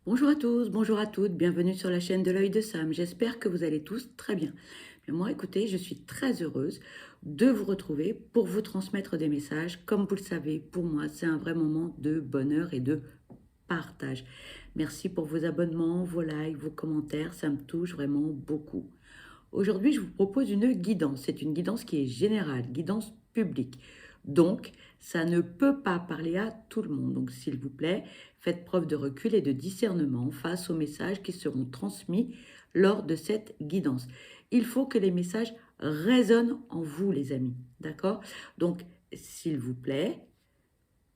Bonjour à tous, bonjour à toutes, bienvenue sur la chaîne de l'œil de Sam. J'espère que vous allez tous très bien. Mais moi, écoutez, je suis très heureuse de vous retrouver pour vous transmettre des messages. Comme vous le savez, pour moi, c'est un vrai moment de bonheur et de partage. Merci pour vos abonnements, vos likes, vos commentaires, ça me touche vraiment beaucoup. Aujourd'hui, je vous propose une guidance. C'est une guidance qui est générale, guidance publique. Donc, ça ne peut pas parler à tout le monde. Donc, s'il vous plaît, faites preuve de recul et de discernement face aux messages qui seront transmis lors de cette guidance. Il faut que les messages résonnent en vous, les amis. D'accord? Donc, s'il vous plaît,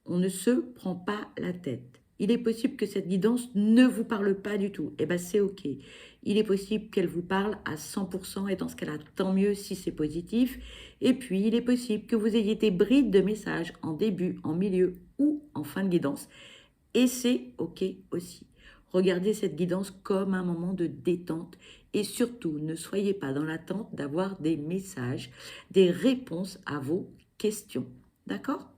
on ne se prend pas la tête. Il est possible que cette guidance ne vous parle pas du tout. Eh bien, c'est OK. Il est possible qu'elle vous parle à 100% et dans ce cas-là, tant mieux si c'est positif. Et puis, il est possible que vous ayez des brides de messages en début, en milieu ou en fin de guidance. Et c'est OK aussi. Regardez cette guidance comme un moment de détente et surtout, ne soyez pas dans l'attente d'avoir des messages, des réponses à vos questions. D'accord?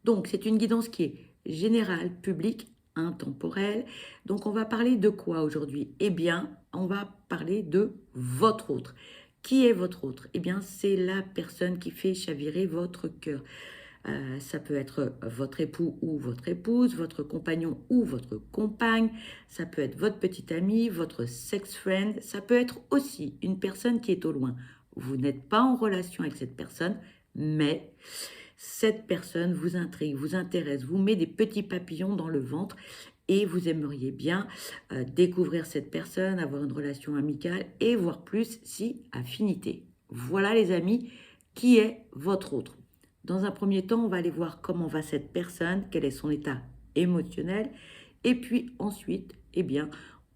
Donc, c'est une guidance qui est générale, publique, intemporelle. Donc, on va parler de quoi aujourd'hui? Eh bien, on va parler de votre autre. Qui est votre autre? Eh bien, c'est la personne qui fait chavirer votre cœur. Ça peut être votre époux ou votre épouse, votre compagnon ou votre compagne, ça peut être votre petit ami, votre sex friend, ça peut être aussi une personne qui est au loin. Vous n'êtes pas en relation avec cette personne, mais cette personne vous intrigue, vous intéresse, vous met des petits papillons dans le ventre et vous aimeriez bien découvrir cette personne, avoir une relation amicale et voir plus si affinité. Voilà les amis, qui est votre autre. Dans un premier temps, on va aller voir comment va cette personne, quel est son état émotionnel et puis ensuite, eh bien,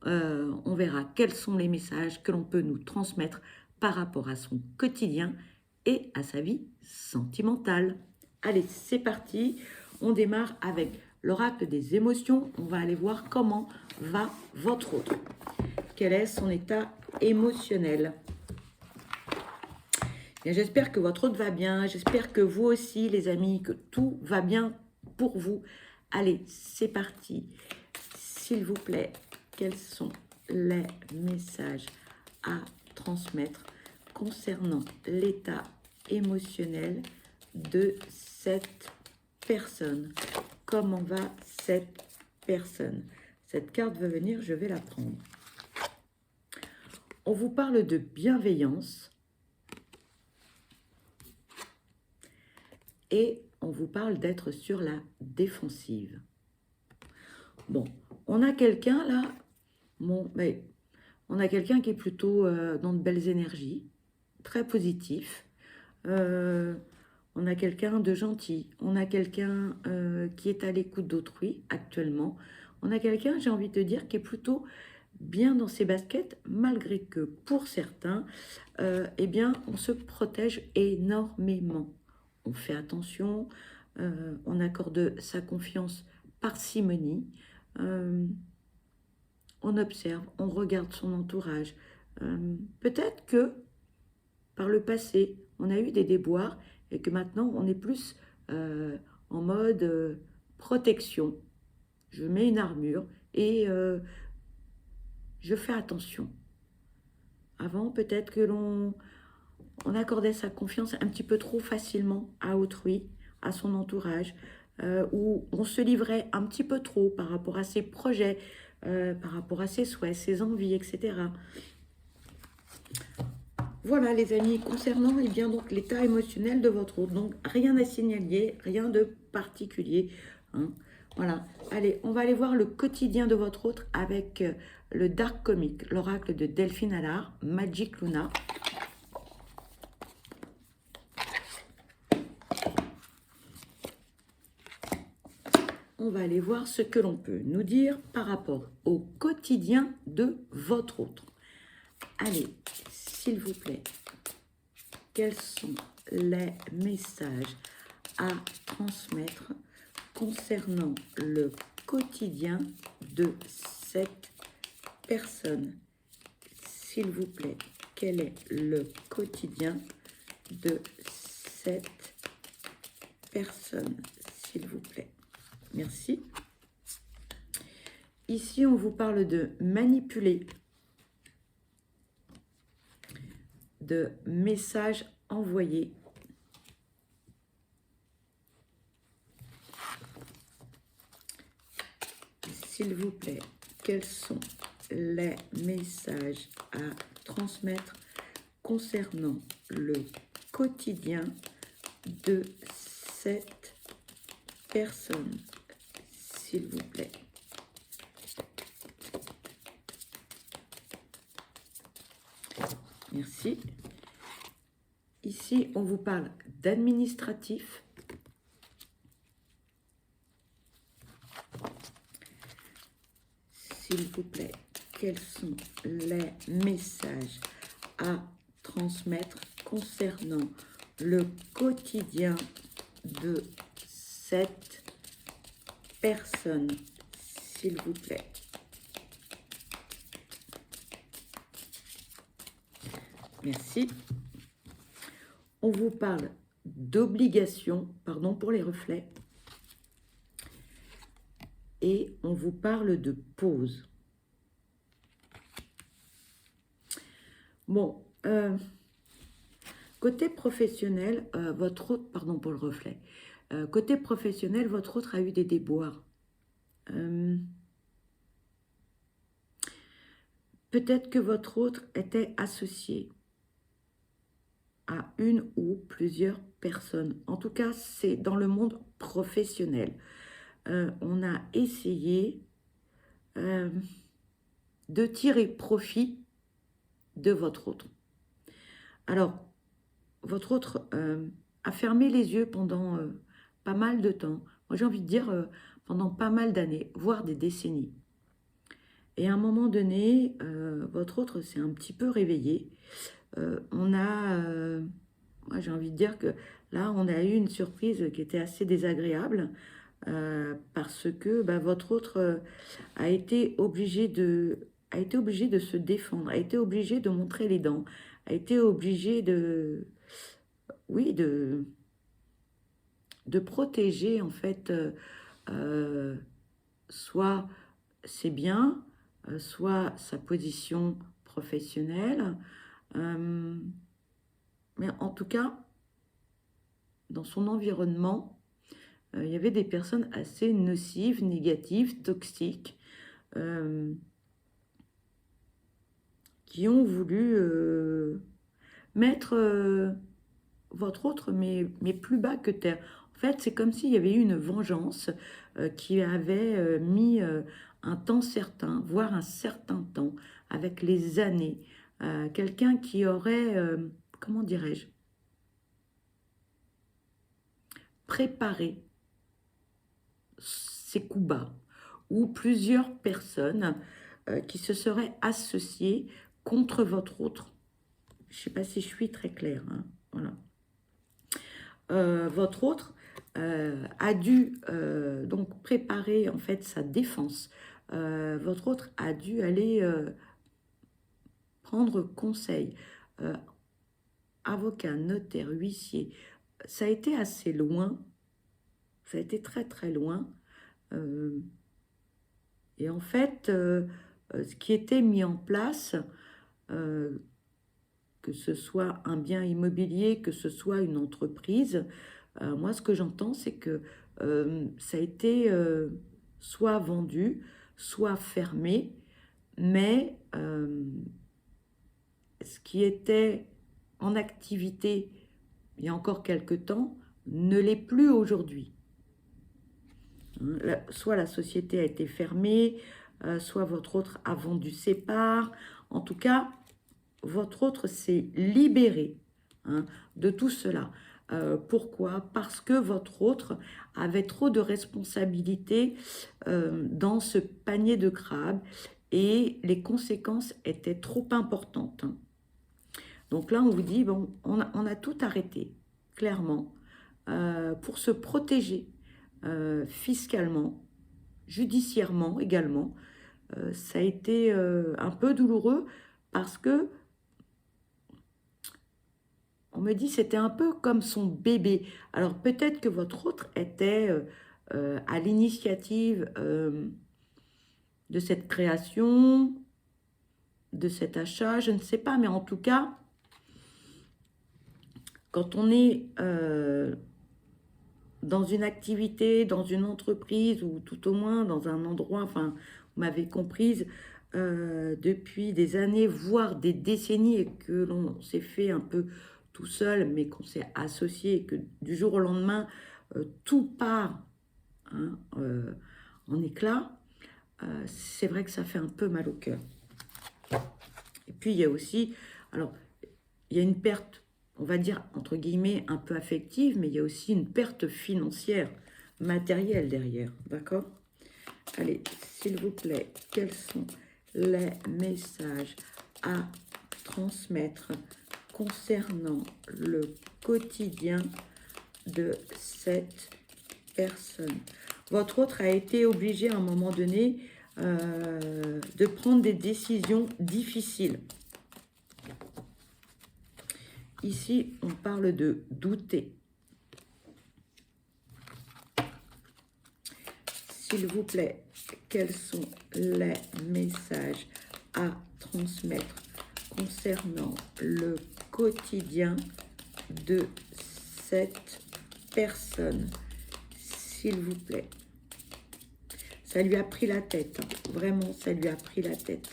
on verra quels sont les messages que l'on peut nous transmettre par rapport à son quotidien et à sa vie sentimentale. Allez, c'est parti. On démarre avec l'oracle des émotions. On va aller voir comment va votre autre. Quel est son état émotionnel? Bien, j'espère que votre autre va bien. J'espère que vous aussi, les amis, que tout va bien pour vous. Allez, c'est parti. S'il vous plaît, quels sont les messages à transmettre concernant l'état émotionnel de cette personne? Comment va cette personne? Cette carte veut venir, je vais la prendre. On vous parle de bienveillance et on vous parle d'être sur la défensive. Bon, on a quelqu'un là, bon, mais on a quelqu'un qui est plutôt dans de belles énergies, très positif. On a quelqu'un de gentil, on a quelqu'un qui est à l'écoute d'autrui actuellement. On a quelqu'un, j'ai envie de te dire, qui est plutôt bien dans ses baskets, malgré que pour certains, eh bien, on se protège énormément. On fait attention, on accorde sa confiance parcimonie, on observe, on regarde son entourage. Peut-être que par le passé, on a eu des déboires et que maintenant, on est plus en mode protection. Je mets une armure et je fais attention. Avant, peut-être que on accordait sa confiance un petit peu trop facilement à autrui, à son entourage, où on se livrait un petit peu trop par rapport à ses projets, par rapport à ses souhaits, ses envies, etc. Voilà les amis, concernant eh bien, donc, l'état émotionnel de votre autre. Donc rien à signaler, rien de particulier. Hein. Voilà, allez, on va aller voir le quotidien de votre autre avec le Dark Comic, l'oracle de Delphine Allard, Magic Luna. On va aller voir ce que l'on peut nous dire par rapport au quotidien de votre autre. Allez, s'il vous plaît, quels sont les messages à transmettre concernant le quotidien de cette personne? S'il vous plaît, quel est le quotidien de cette personne? S'il vous plaît. Merci. Ici, on vous parle de manipuler, de messages envoyés. S'il vous plaît, quels sont les messages à transmettre concernant le quotidien de cette personne, s'il vous plaît? Merci. Ici, on vous parle d'administratif. S'il vous plaît, quels sont les messages à transmettre concernant le quotidien de cette personne, s'il vous plaît? Merci. On vous parle d'obligation, pardon pour les reflets, et on vous parle de pause. Bon, côté professionnel, votre autre, pardon pour le reflet, côté professionnel, votre autre a eu des déboires. Peut-être que votre autre était associé à une ou plusieurs personnes. En tout cas, c'est dans le monde professionnel. On a essayé de tirer profit de votre autre. Alors, votre autre a fermé les yeux pendant pas mal de temps. Moi, j'ai envie de dire pendant pas mal d'années, voire des décennies. Et à un moment donné, votre autre s'est un petit peu réveillé. Moi, j'ai envie de dire que là, on a eu une surprise qui était assez désagréable parce que votre autre a été obligé de se défendre, a été obligé de montrer les dents, a été obligé de, oui, de protéger en fait soit ses biens, soit sa position professionnelle. Mais en tout cas, dans son environnement, il y avait des personnes assez nocives, négatives, toxiques, qui ont voulu mettre votre autre, mais plus bas que terre. En fait, c'est comme s'il y avait eu une vengeance qui avait mis un temps certain, voire un certain temps, avec les années. Quelqu'un qui aurait, comment dirais-je, préparé ses coups bas, ou plusieurs personnes qui se seraient associées contre votre autre. Je ne sais pas si je suis très claire, hein, voilà. Votre autre a dû donc préparer en fait sa défense. Votre autre a dû aller prendre conseil. Avocat, notaire, huissier. Ça a été assez loin. Ça a été très très loin. Et en fait, ce qui était mis en place, que ce soit un bien immobilier, que ce soit une entreprise, moi, ce que j'entends, c'est que ça a été soit vendu, soit fermé, mais ce qui était en activité il y a encore quelque temps ne l'est plus aujourd'hui. Soit la société a été fermée, soit votre autre a vendu ses parts. En tout cas, votre autre s'est libéré de tout cela. Pourquoi? Parce que votre autre avait trop de responsabilités dans ce panier de crabes et les conséquences étaient trop importantes. Donc là, on vous dit, bon, on a tout arrêté, clairement, pour se protéger fiscalement, judiciairement également. Ça a été un peu douloureux parce que on me dit c'était un peu comme son bébé. Alors peut-être que votre autre était à l'initiative de cette création, de cet achat, je ne sais pas, mais en tout cas, quand on est dans une activité, dans une entreprise, ou tout au moins dans un endroit, enfin, vous m'avez comprise, depuis des années, voire des décennies, et que l'on s'est fait un peu tout seul, mais qu'on s'est associé, et que du jour au lendemain, tout part, hein, en éclats, c'est vrai que ça fait un peu mal au cœur. Et puis, il y a aussi, alors, il y a une perte, on va dire, entre guillemets, un peu affective, mais il y a aussi une perte financière, matérielle derrière, d'accord? Allez, s'il vous plaît, quels sont les messages à transmettre concernant le quotidien de cette personne? Votre autre a été obligé à un moment donné de prendre des décisions difficiles. Ici, on parle de douter. S'il vous plaît, quels sont les messages à transmettre concernant le quotidien de cette personne? S'il vous plaît. Ça lui a pris la tête, hein. Vraiment, ça lui a pris la tête.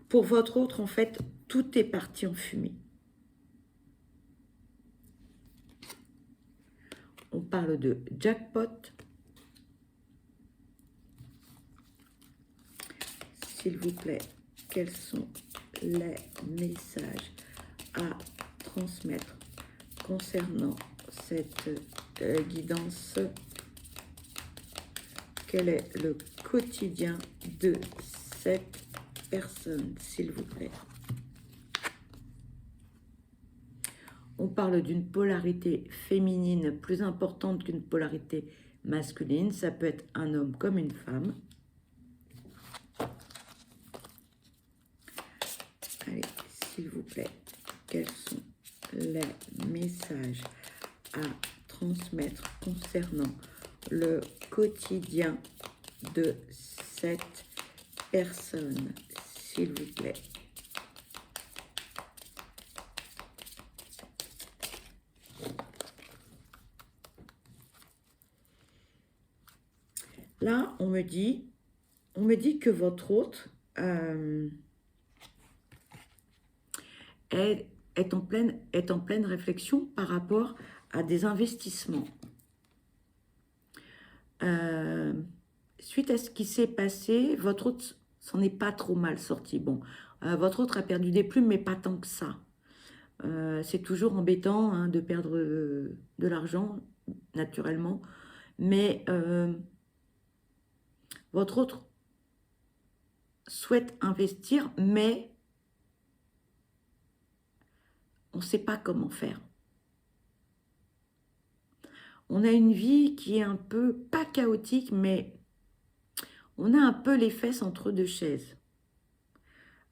Pour votre autre, en fait, tout est parti en fumée. On parle de jackpot. S'il vous plaît, quels sont les messages à transmettre concernant cette guidance? Quel est le quotidien de cette personne, s'il vous plaît? On parle d'une polarité féminine plus importante qu'une polarité masculine. Ça peut être un homme comme une femme. Allez, s'il vous plaît, quels sont les messages à transmettre concernant le quotidien de cette personne, s'il vous plaît? Là, on me dit que votre hôte est en pleine réflexion par rapport à des investissements. Suite à ce qui s'est passé, votre hôte s'en est pas trop mal sorti. Bon, votre hôte a perdu des plumes, mais pas tant que ça. C'est toujours embêtant, hein, de perdre de l'argent, naturellement. Mais votre autre souhaite investir, mais on ne sait pas comment faire. On a une vie qui est un peu, pas chaotique, mais on a un peu les fesses entre deux chaises.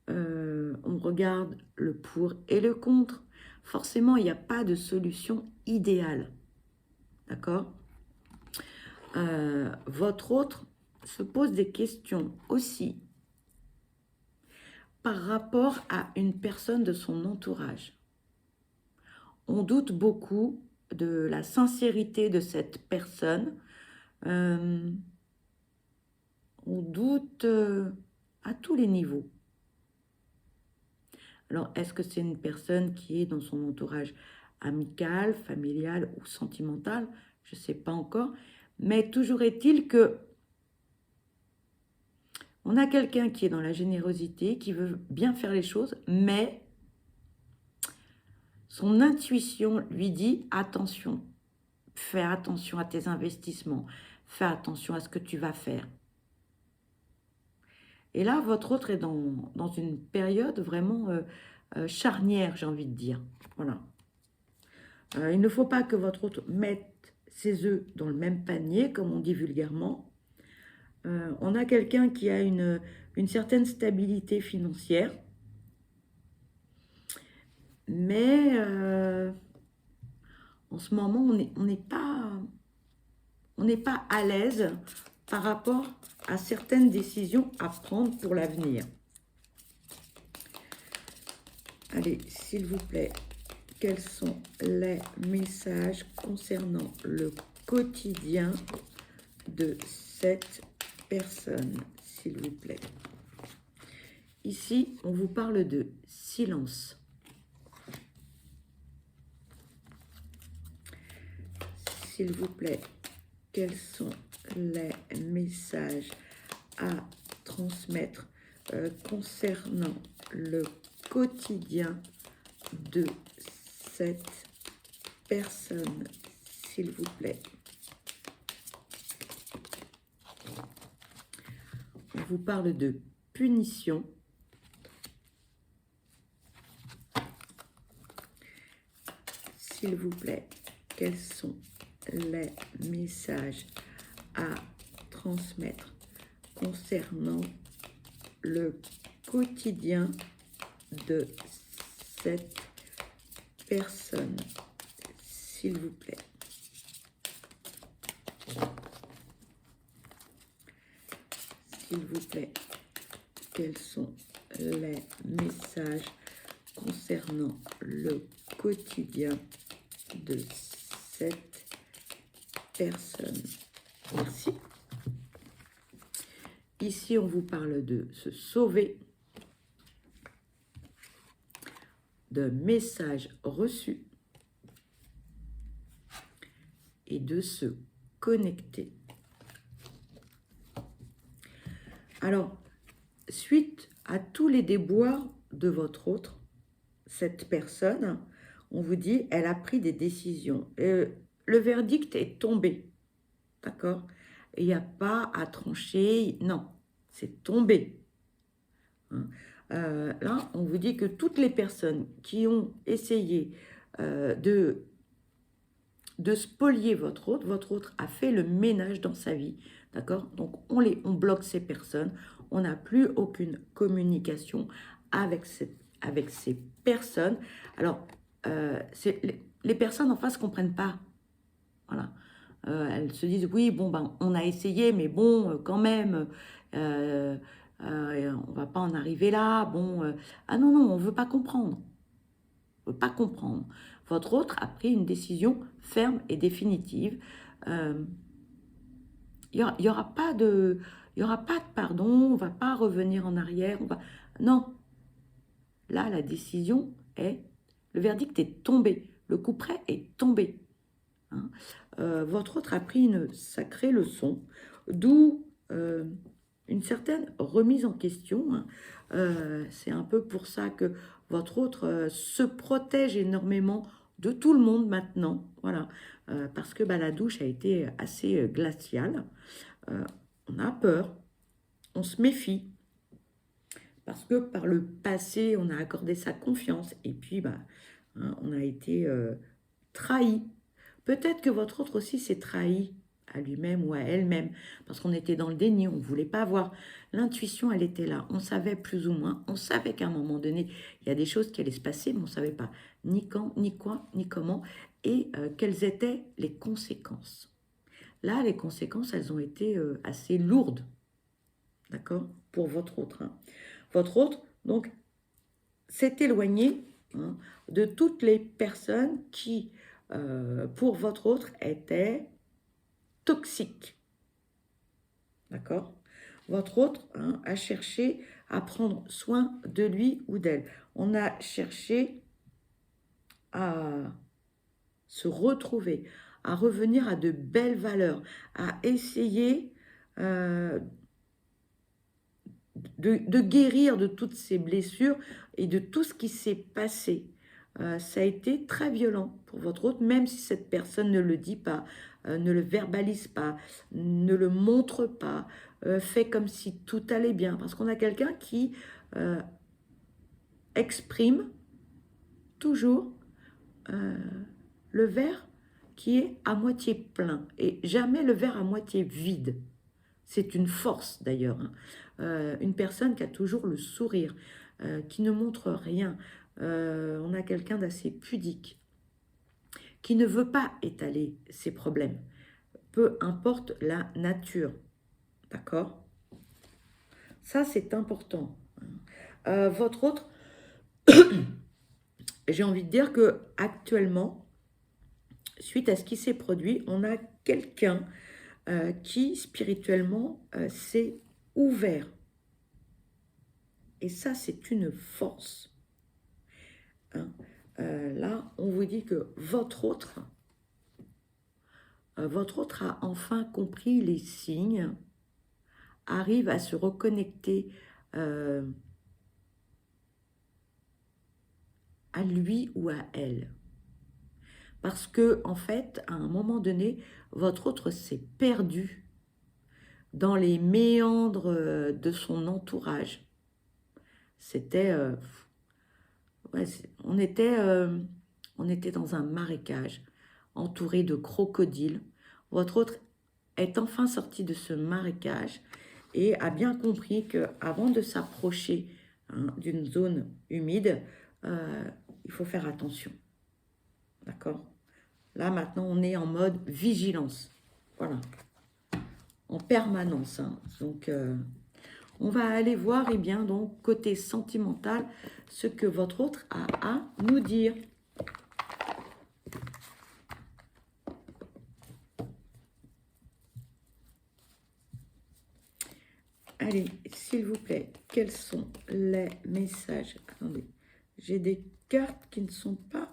On regarde le pour et le contre. Forcément, il n'y a pas de solution idéale. D'accord? Votre autre se pose des questions aussi par rapport à une personne de son entourage. On doute beaucoup de la sincérité de cette personne. On doute à tous les niveaux. Alors, est-ce que c'est une personne qui est dans son entourage amical, familial ou sentimental? Je ne sais pas encore. Mais toujours est-il que on a quelqu'un qui est dans la générosité, qui veut bien faire les choses, mais son intuition lui dit attention, fais attention à tes investissements, fais attention à ce que tu vas faire. Et là, votre autre est dans une période vraiment charnière, j'ai envie de dire. Voilà. Il ne faut pas que votre autre mette ses œufs dans le même panier, comme on dit vulgairement. On a quelqu'un qui a une certaine stabilité financière, mais en ce moment, on on n'est pas à l'aise par rapport à certaines décisions à prendre pour l'avenir. Allez, s'il vous plaît, quels sont les messages concernant le quotidien de cette personne, s'il vous plaît? Ici, on vous parle de silence. S'il vous plaît, quels sont les messages à transmettre concernant le quotidien de cette personne, s'il vous plaît? On vous parle de punition. S'il vous plaît, quels sont les messages à transmettre concernant le quotidien de cette personne, s'il vous plaît? S'il vous plaît, quels sont les messages concernant le quotidien de cette personne? Merci. Ici, on vous parle de se sauver, de messages reçus et de se connecter. Alors, suite à tous les déboires de votre autre, cette personne, on vous dit, elle a pris des décisions. Le verdict est tombé, d'accord? Il n'y a pas à trancher, non, c'est tombé. Hein. Là, on vous dit que toutes les personnes qui ont essayé de spolier votre autre a fait le ménage dans sa vie, d'accord? Donc, on bloque ces personnes, on n'a plus aucune communication avec ces personnes. Alors, les personnes en face ne comprennent pas, voilà. Elles se disent, oui, bon, ben, on a essayé, mais bon, quand même, on ne va pas en arriver là, bon, ah non, non, on ne veut pas comprendre. On ne veut pas comprendre. Votre autre a pris une décision ferme et définitive. Il n'y aura pas de pardon, on ne va pas revenir en arrière. Non. Là, la décision est, le verdict est tombé, le couperet est tombé. Hein. Votre autre a pris une sacrée leçon, d'où une certaine remise en question. Hein. C'est un peu pour ça que votre autre se protège énormément de tout le monde maintenant, voilà, parce que la douche a été assez glaciale. On a peur, on se méfie, parce que par le passé, on a accordé sa confiance, et puis hein, on a été trahi. Peut-être que votre autre aussi s'est trahi à lui-même ou à elle-même, parce qu'on était dans le déni, on ne voulait pas voir. L'intuition, elle était là, on savait plus ou moins, on savait qu'à un moment donné, il y a des choses qui allaient se passer, mais on ne savait pas ni quand, ni quoi, ni comment, et quelles étaient les conséquences. Là, les conséquences, elles ont été assez lourdes, d'accord, pour votre autre. Hein. Votre autre, donc, s'est éloigné hein, de toutes les personnes qui, pour votre autre, étaient toxiques. D'accord? Votre autre hein, a cherché à prendre soin de lui ou d'elle. On a cherché à se retrouver, à revenir à de belles valeurs, à essayer de guérir de toutes ces blessures et de tout ce qui s'est passé. Ça a été très violent pour votre autre, même si cette personne ne le dit pas, ne le verbalise pas, ne le montre pas, fait comme si tout allait bien. Parce qu'on a quelqu'un qui exprime toujours le verre qui est à moitié plein et jamais le verre à moitié vide. C'est une force d'ailleurs. Hein. Une personne qui a toujours le sourire, qui ne montre rien. On a quelqu'un d'assez pudique, qui ne veut pas étaler ses problèmes. peu importe la nature. D'accord? Ça, c'est important. Votre autre, j'ai envie de dire que actuellement, suite à ce qui s'est produit, on a quelqu'un qui spirituellement s'est ouvert. Et ça, c'est une force. Hein. Là, on vous dit que votre autre a enfin compris les signes, arrive à se reconnecter à lui ou à elle. Parce que, en fait, à un moment donné, votre autre s'est perdu dans les méandres de son entourage. C'était... ouais, on était dans un marécage, entouré de crocodiles. Votre autre est enfin sorti de ce marécage et a bien compris qu'avant de s'approcher d'une zone humide, il faut faire attention. D'accord? Là, maintenant, on est en mode vigilance. Voilà. En permanence. Hein. Donc, on va aller voir, eh bien, donc, côté sentimental, ce que votre autre a à nous dire. Allez, s'il vous plaît, quels sont les messages? Attendez, j'ai des cartes qui ne sont pas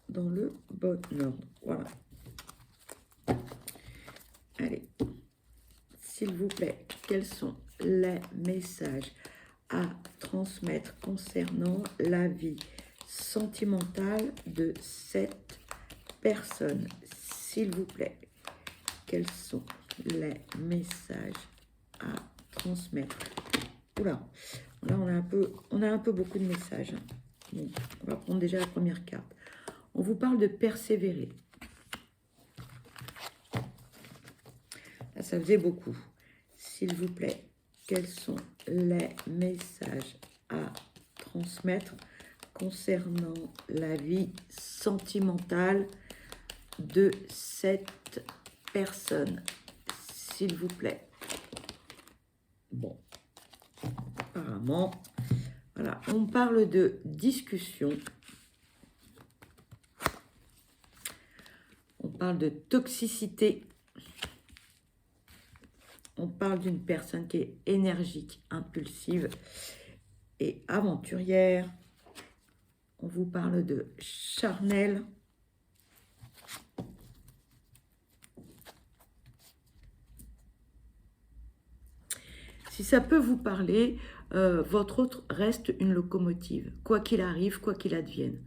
dans le bon ordre. Voilà. Allez, s'il vous plaît, quels sont les messages à transmettre concernant la vie sentimentale de cette personne? S'il vous plaît, quels sont les messages à transmettre? Oula, là on a un peu beaucoup de messages. Bon, on va prendre déjà la première carte. On vous parle de persévérer. Là, ça faisait beaucoup. S'il vous plaît, quels sont les messages à transmettre concernant la vie sentimentale de cette personne? S'il vous plaît. Bon, apparemment, voilà, on parle de discussion. On parle de toxicité. On parle d'une personne qui est énergique, impulsive et aventurière. On vous parle de charnel. Si ça peut vous parler, votre autre reste une locomotive. Quoi qu'il arrive, quoi qu'il advienne.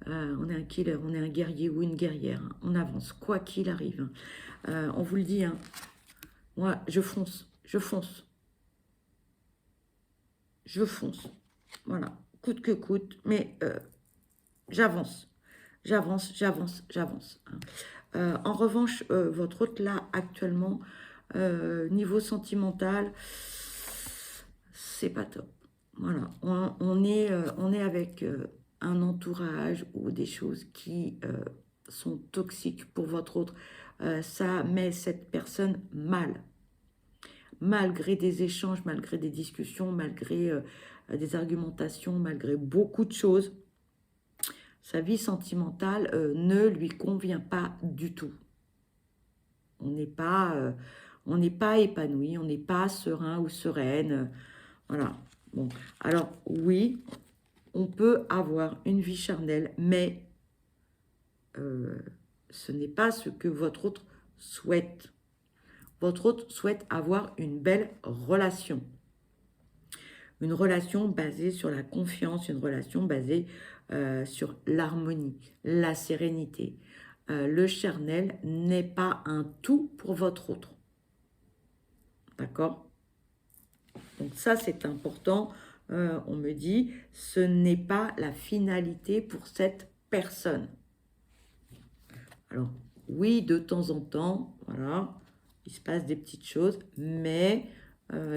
On est un killer, on est un guerrier ou une guerrière. Hein. On avance, quoi qu'il arrive. Hein. On vous le dit, hein. Moi, je fonce, je fonce. Je fonce. Voilà, coûte que coûte, mais j'avance. J'avance, j'avance, j'avance. Hein. En revanche, votre autre, là, actuellement, niveau sentimental, c'est pas top. Voilà, on est avec un entourage ou des choses qui sont toxiques pour votre autre. Ça met cette personne mal. Malgré des échanges, malgré des discussions, malgré des argumentations, malgré beaucoup de choses, sa vie sentimentale ne lui convient pas du tout. On n'est pas épanoui, on n'est pas serein ou sereine. Voilà. Bon. Alors, oui, on peut avoir une vie charnelle, mais ce n'est pas ce que votre autre souhaite. Votre autre souhaite avoir une belle relation. Une relation basée sur la confiance, une relation basée sur l'harmonie, la sérénité. Le charnel n'est pas un tout pour votre autre. D'accord? Donc ça, c'est important. On me dit, ce n'est pas la finalité pour cette personne. Alors, oui, de temps en temps, voilà, il se passe des petites choses, mais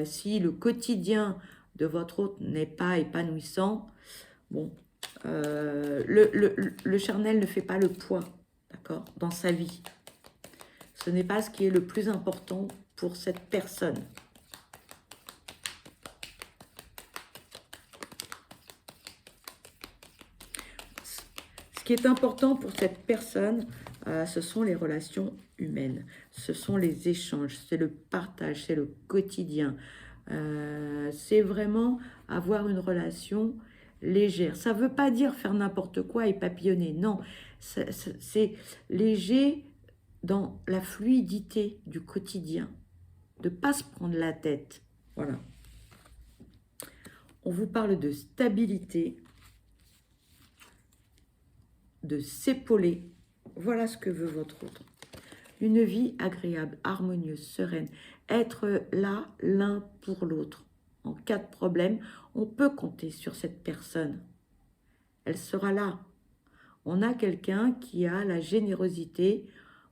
si le quotidien de votre autre n'est pas épanouissant, bon, le charnel ne fait pas le poids, d'accord, dans sa vie. Ce n'est pas ce qui est le plus important pour cette personne. Ce qui est important pour cette personne, ce sont les relations humaines, ce sont les échanges, c'est le partage, c'est le quotidien. C'est vraiment avoir une relation légère. Ça ne veut pas dire faire n'importe quoi et papillonner, non. C'est léger dans la fluidité du quotidien, de ne pas se prendre la tête. Voilà. On vous parle de stabilité, de s'épauler. Voilà ce que veut votre autre. Une vie agréable, harmonieuse, sereine. Être là l'un pour l'autre. En cas de problème, on peut compter sur cette personne. Elle sera là. On a quelqu'un qui a la générosité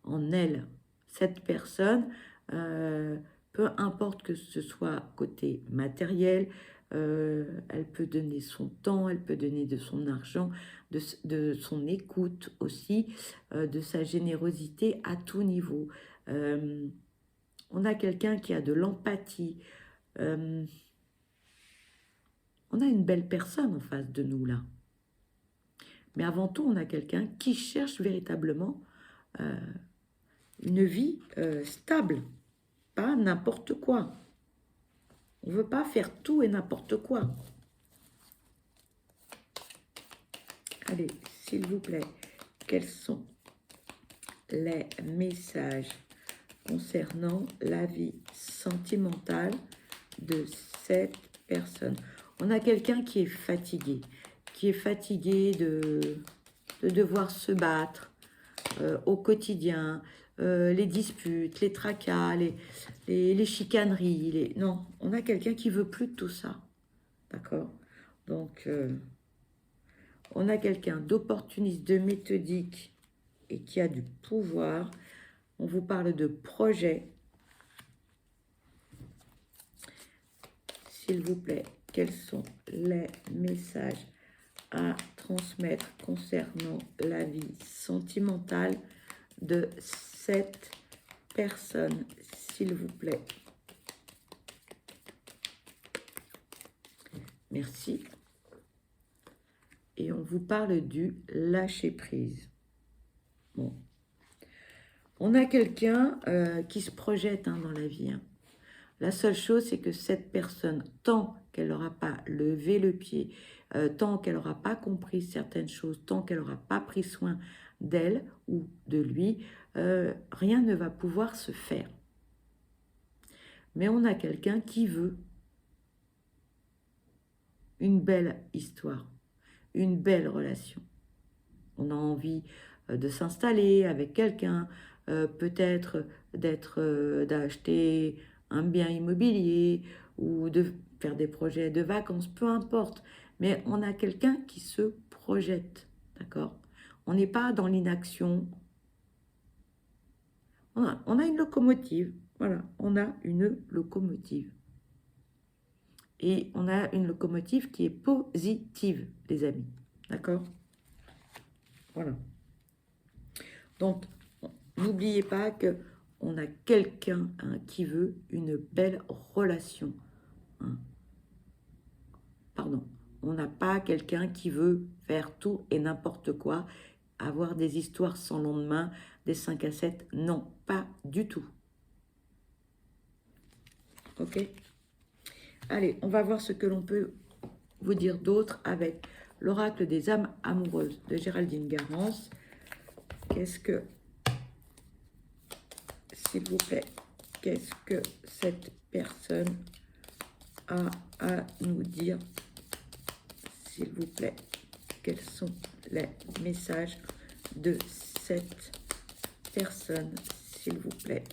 en elle. Cette personne, peu importe que ce soit côté matériel, elle peut donner son temps, elle peut donner de son argent, de son écoute aussi, de sa générosité à tout niveau. On a quelqu'un qui a de l'empathie. On a une belle personne en face de nous là. Mais avant tout, on a quelqu'un qui cherche véritablement une vie stable, pas n'importe quoi. On ne veut pas faire tout et n'importe quoi. Allez, s'il vous plaît, quels sont les messages concernant la vie sentimentale de cette personne? On a quelqu'un qui est fatigué de devoir se battre au quotidien, les disputes, les tracas, les chicaneries. Non, on a quelqu'un qui veut plus de tout ça. D'accord? Donc, on a quelqu'un d'opportuniste, de méthodique et qui a du pouvoir. On vous parle de projet. S'il vous plaît, quels sont les messages à transmettre concernant la vie sentimentale de cette personne, s'il vous plaît? Merci. Et on vous parle du lâcher-prise. Bon. On a quelqu'un qui se projette dans la vie. La seule chose, c'est que cette personne, tant qu'elle n'aura pas levé le pied, tant qu'elle n'aura pas compris certaines choses, tant qu'elle n'aura pas pris soin d'elle ou de lui, rien ne va pouvoir se faire. Mais on a quelqu'un qui veut une belle histoire, une belle relation. On a envie de s'installer avec quelqu'un, peut-être d'acheter un bien immobilier ou de faire des projets de vacances, peu importe. Mais on a quelqu'un qui se projette, d'accord? On n'est pas dans l'inaction. On a une locomotive, voilà, on a une locomotive. Et on a une locomotive qui est positive, les amis, d'accord? Voilà. Donc, n'oubliez pas qu'on a quelqu'un qui veut une belle relation. Pardon, on n'a pas quelqu'un qui veut faire tout et n'importe quoi, avoir des histoires sans lendemain, des 5 à 7, non, pas du tout. Ok? Allez, on va voir ce que l'on peut vous dire d'autre avec l'oracle des âmes amoureuses de Géraldine Garance. Qu'est-ce que, s'il vous plaît, qu'est-ce que cette personne a à nous dire? S'il vous plaît, quels sont les messages de cette personne, s'il vous plaît?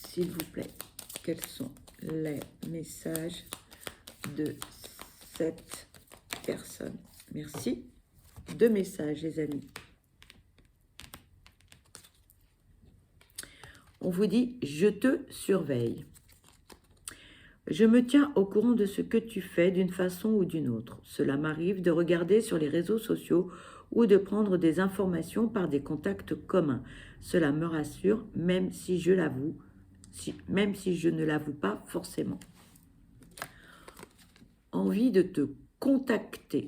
S'il vous plaît, quels sont les messages de cette personne? Merci. 2 messages, les amis. On vous dit, je te surveille. Je me tiens au courant de ce que tu fais d'une façon ou d'une autre. Cela m'arrive de regarder sur les réseaux sociaux ou de prendre des informations par des contacts communs. Cela me rassure, même si je l'avoue, même si je ne l'avoue pas forcément. Envie de te contacter.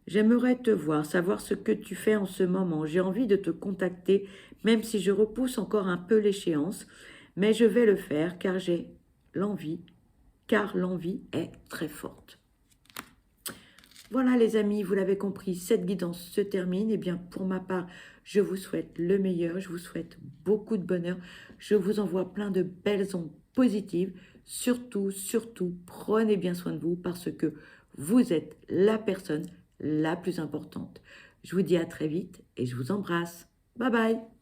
J'aimerais te voir, savoir ce que tu fais en ce moment. J'ai envie de te contacter, même si je repousse encore un peu l'échéance, mais je vais le faire car j'ai l'envie, car l'envie est très forte. Voilà les amis, vous l'avez compris, cette guidance se termine. Et bien pour ma part, je vous souhaite le meilleur, je vous souhaite beaucoup de bonheur. Je vous envoie plein de belles ondes positives. Surtout, surtout, prenez bien soin de vous parce que vous êtes la personne la plus importante. Je vous dis à très vite et je vous embrasse. Bye bye.